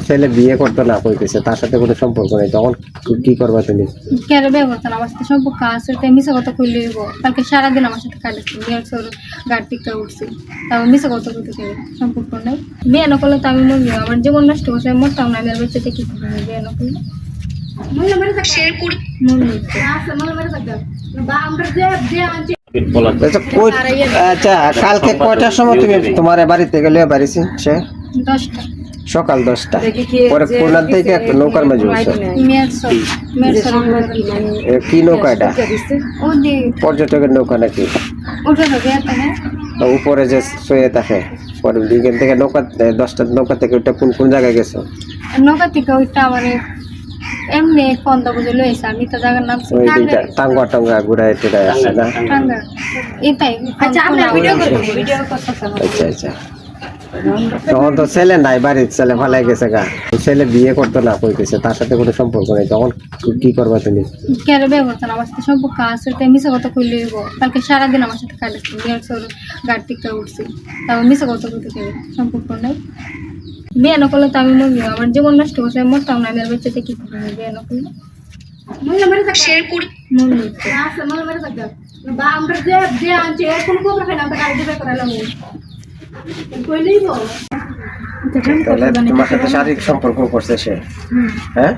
ছেলে বিয়ে করতো না কইতেছে, তার সাথে কোনো সম্পর্ক নেই, তখন কি করবা তুমি? কেন বিয়ে করতেন? আমার সাথে সম্পর্ক আছে, তাই মিশা কথা কইলে কালকে সারাদিন আমার সাথে কাটাচ্ছি, বিয়ের সর গাড়ি টিকা উঠছি, তারপর মিশা কথা কইতে চাই সম্পর্ক নেই। বিয়ে না করলে তো আমি মরবো, আমার জীবন নষ্ট করছে, আমি মরতাম না, আমি আর বাচ্চাতে কি করবো বিয়ে না করলে? আচ্ছা কালকে কয়টার সময় তুমি তোমার বাড়িতে গেলে বাড়িছি? সে 10টা সকাল 10টা, পরে কোনার থেকে একটা নৌকার মাঝে উঠছে। কি নৌকা এটা? পর্যটকের নৌকা নাকি? উঠে যাবে এখানে উপরে যে শুয়ে থাকে, পরে বিকেল থেকে নৌকা 10টার নৌকা থেকে ওইটা কোন কোন জায়গায় গেছো? নৌকা থেকে ওইটা আমার এমনি 15 বজে লইছে, আমি তো জায়গার নাম ওই দিকটা টাঙ্গা টাঙ্গা ঘুরায় টুরায় আছে না? টাঙ্গা এটাই। আচ্ছা আমরা ভিডিও করব, ভিডিও করতেছেন। আচ্ছা আচ্ছা, তখন তো ছেলে নাই, বাড়ির ছেলে ভালাই গেছে গা, ছেলে বিয়ে করতো না কইতেছে, তার সাথে কোনো সম্পর্ক নেই, তখন কি করবা তুমি? কেন বিয়ে করতেন? আমার সাথে সম্পর্ক আছে, তাই মিশা কথা কইলে কালকে সারাদিন আমার সাথে কাটাচ্ছি, বিয়ের সর গাড়ি টিকা উঠছি, তারপর মিশা কথা কইতে চাই সম্পর্ক নেই। বিয়ে না করলে তো আমি মরবো, আমার জীবন নষ্ট করছে, আমি মরতাম না, আমি আর বাচ্চাতে কি করবো বিয়ে না করলে? তোমার সাথে শারীরিক সম্পর্ক করছে সে? হ্যাঁ